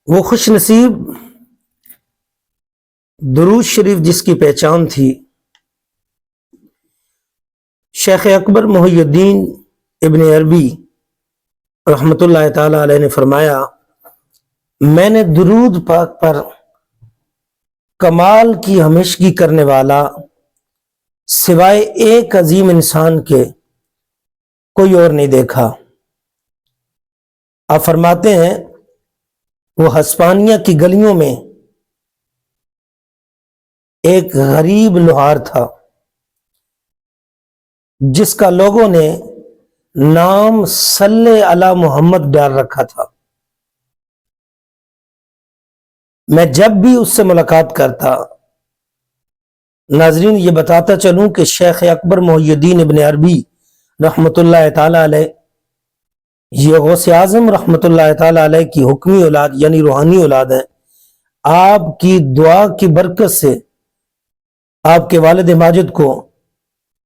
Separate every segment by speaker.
Speaker 1: وہ خوش نصیب درود شریف جس کی پہچان تھی، شیخ اکبر محی الدین ابن عربی رحمۃ اللہ تعالی علیہ نے فرمایا، میں نے درود پاک پر کمال کی ہمیشگی کرنے والا سوائے ایک عظیم انسان کے کوئی اور نہیں دیکھا۔ آپ فرماتے ہیں وہ ہسپانیہ کی گلیوں میں ایک غریب لوہار تھا جس کا لوگوں نے نام صلی علی محمد ڈال رکھا تھا۔ میں جب بھی اس سے ملاقات کرتا، ناظرین یہ بتاتا چلوں کہ شیخ اکبر محی الدین ابن عربی رحمۃ اللہ تعالی علیہ یہ غوث اعظم رحمۃ اللہ تعالی علیہ کی حکمی اولاد یعنی روحانی اولاد ہے۔ آپ کی دعا کی برکت سے آپ کے والد ماجد کو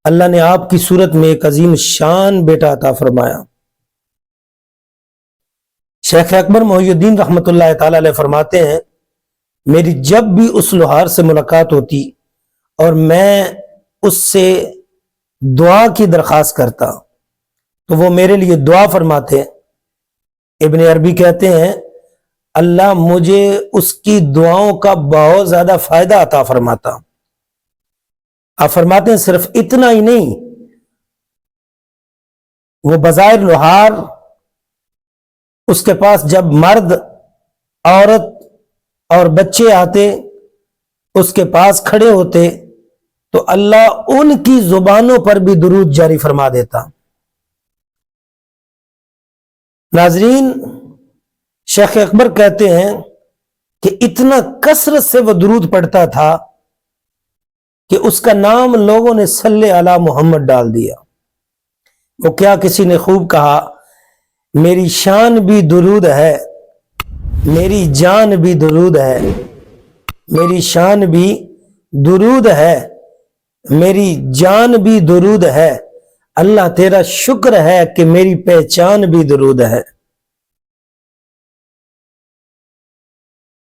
Speaker 1: اللہ نے آپ کی صورت میں ایک عظیم شان بیٹا عطا فرمایا۔ شیخ اکبر محی الدین رحمۃ اللہ تعالی علیہ فرماتے ہیں، میری جب بھی اس لوہار سے ملاقات ہوتی اور میں اس سے دعا کی درخواست کرتا تو وہ میرے لیے دعا فرماتے۔ ابن عربی کہتے ہیں اللہ مجھے اس کی دعاؤں کا بہت زیادہ فائدہ عطا فرماتا۔ آپ فرماتے ہیں صرف اتنا ہی نہیں، وہ بظاہر لوہار، اس کے پاس جب مرد، عورت اور بچے آتے اس کے پاس کھڑے ہوتے تو اللہ ان کی زبانوں پر بھی درود جاری فرما دیتا۔ ناظرین شیخ اکبر کہتے ہیں کہ اتنا کثرت سے وہ درود پڑھتا تھا کہ اس کا نام لوگوں نے صلی علی محمد ڈال دیا۔ وہ کیا کسی نے خوب کہا، میری شان بھی درود ہے، میری جان بھی درود ہے، میری شان بھی درود ہے، میری جان بھی درود ہے، اللہ تیرا شکر ہے کہ میری پہچان بھی درود ہے۔